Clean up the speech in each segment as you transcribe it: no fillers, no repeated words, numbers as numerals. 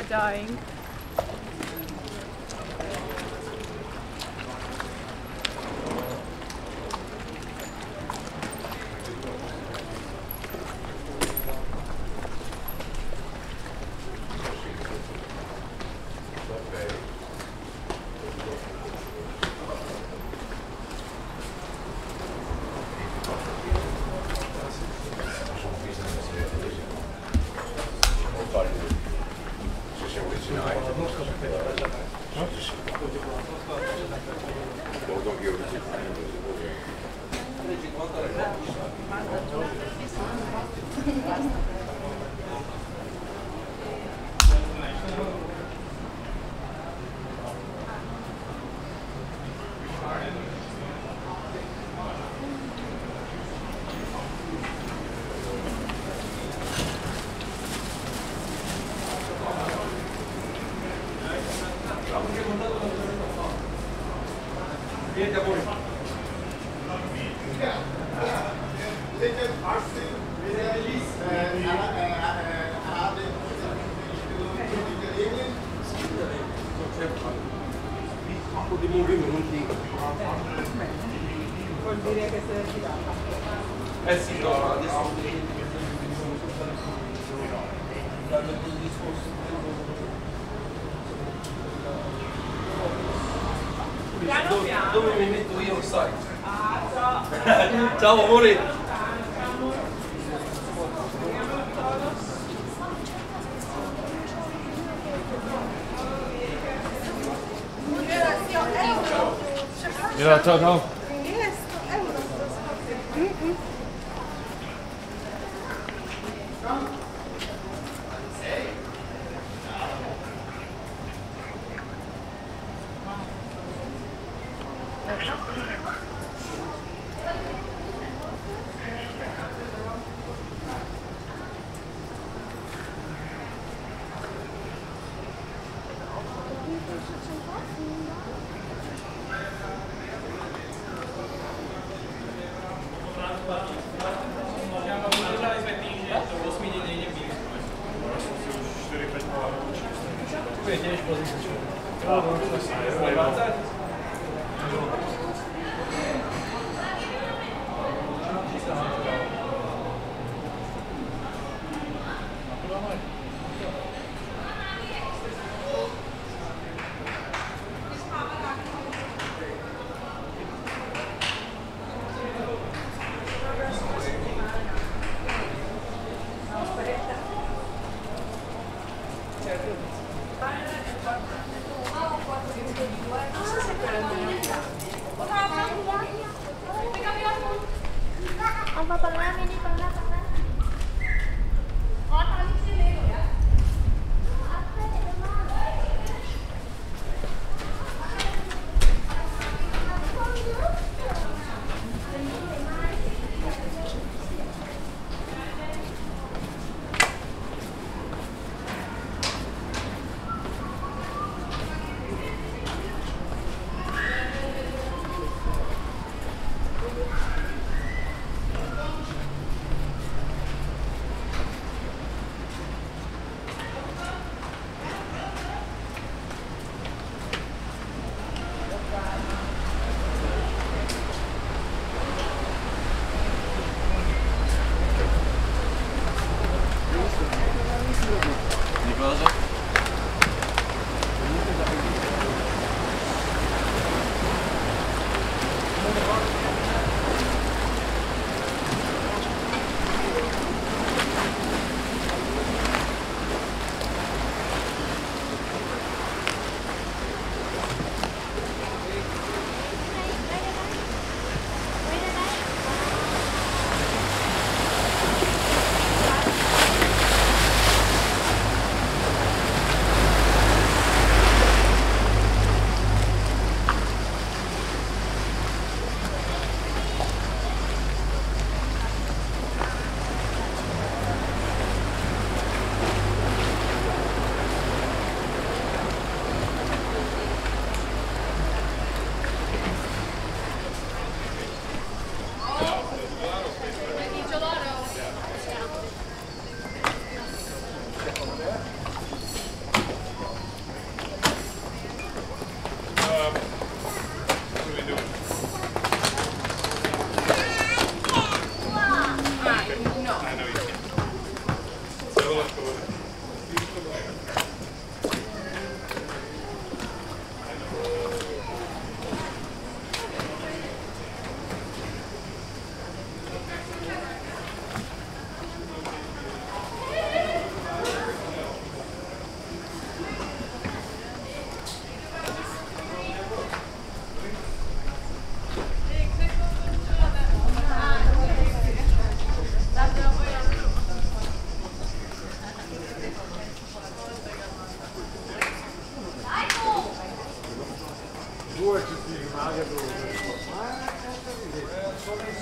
dying. Vuol dire che sei tirata. Eh sì, no, adesso Piano piano. Dove mi metto io, sai? Ah, ciao. Ciao amore. Ja, ciao, ciao. Apa pernah ini pernah? Oh, tadi sih ya.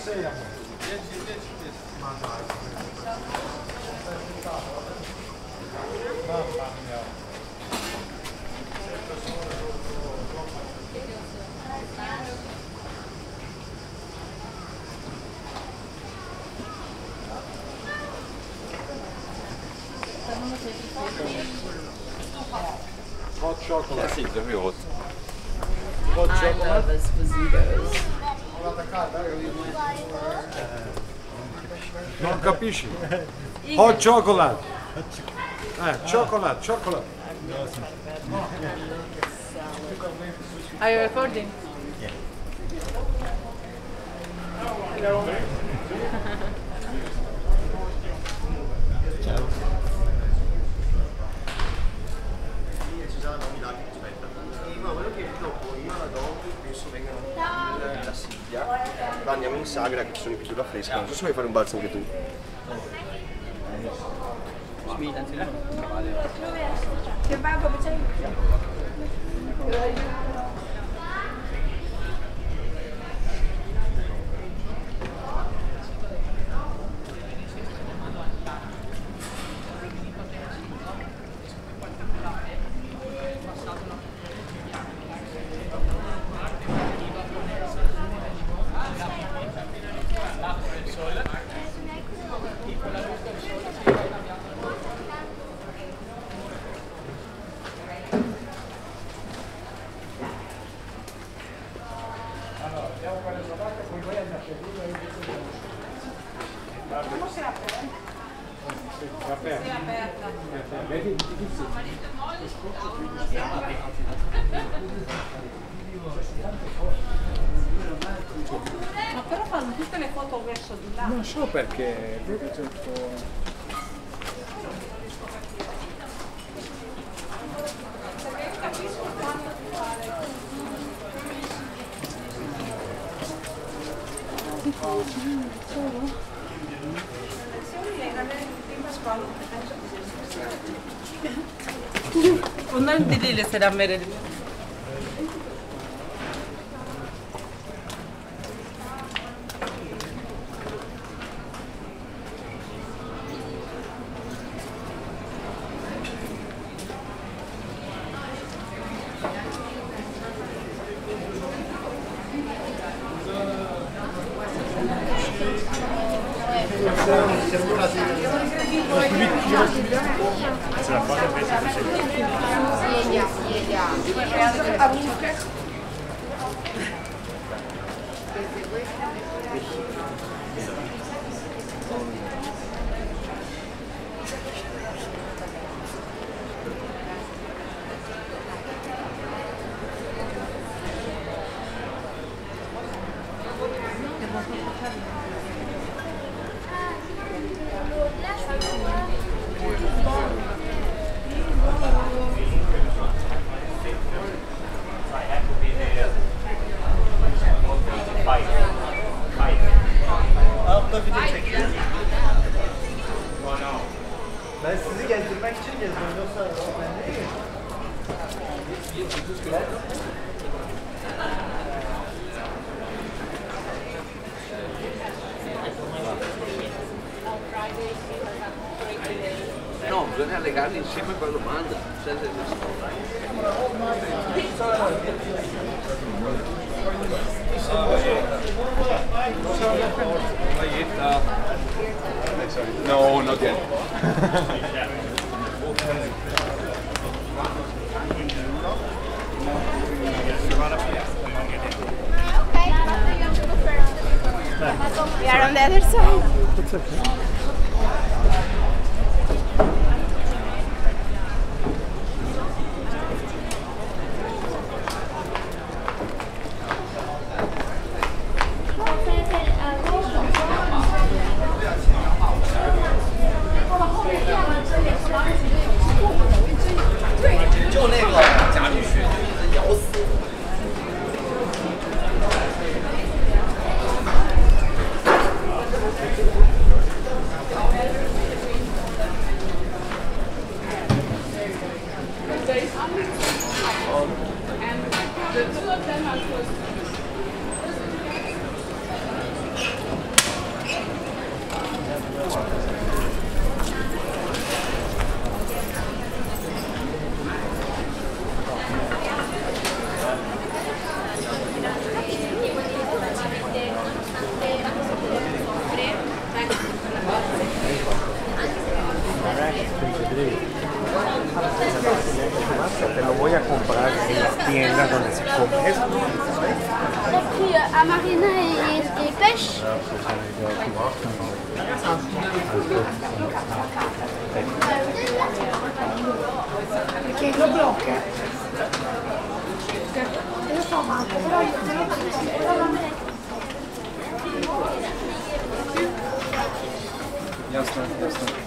sei amore. Ma dai. Mamma mia. Hot chocolate. Sì, proprio hot. Hot I love chocolate. espositos. Non capisci? Hot chocolate. Chocolate. Are you recording? Da Silvia, poi andiamo in Sagra che ci sono i pittura fresca, non so se vuoi fare un balzo anche tu. Che va come c'è? Ma però fanno tutte le foto verso di là. Non so perché, vedi tutto... Bunların diliyle selam verelim. Ben sizi gezdirmek için geziyorum, yoksa ben değilim. No, bisogna legarli insieme a quello manda. No, not yet. We are on the other side. marina et pêche. Perché lo blocca. Lo so, ma però Jasne, jasne.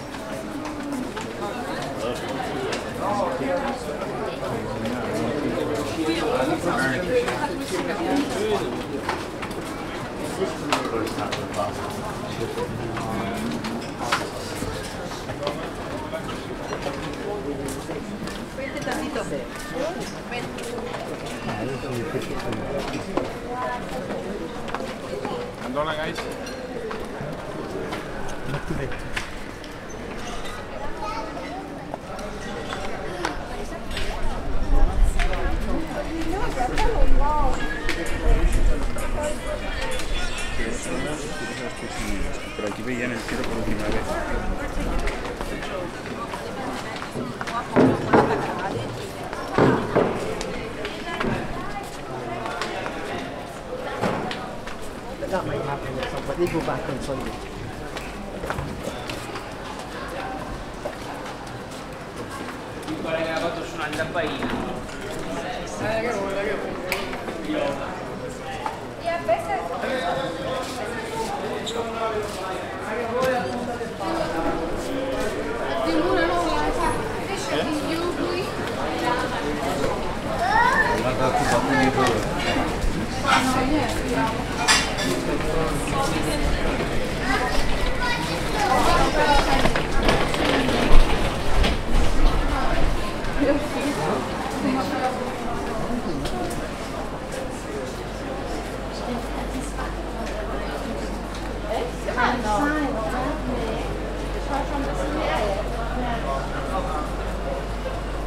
Allora guys. Pero aquí veían el tiro por última vez. That might happen at some point. They go back on Sunday. Pare che ha fatto suonare la baina.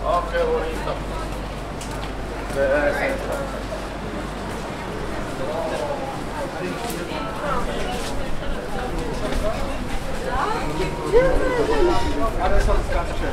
Oh, qué bonito. Adesso scaccia.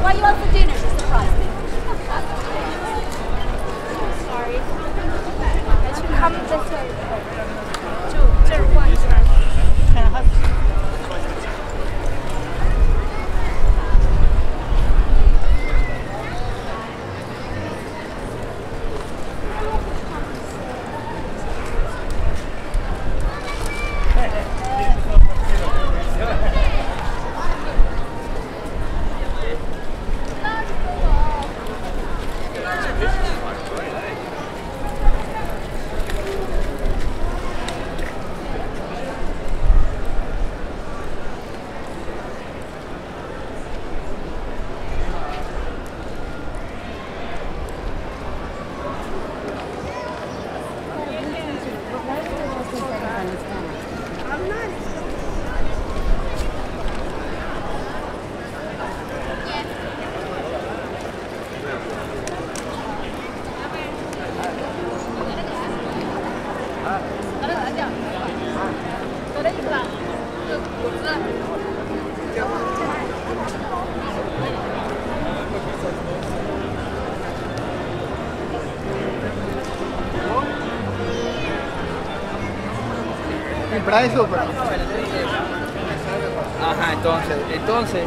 Why you out for dinner? She surprised me. Sorry. I should come this way. El price super. Ajá, entonces.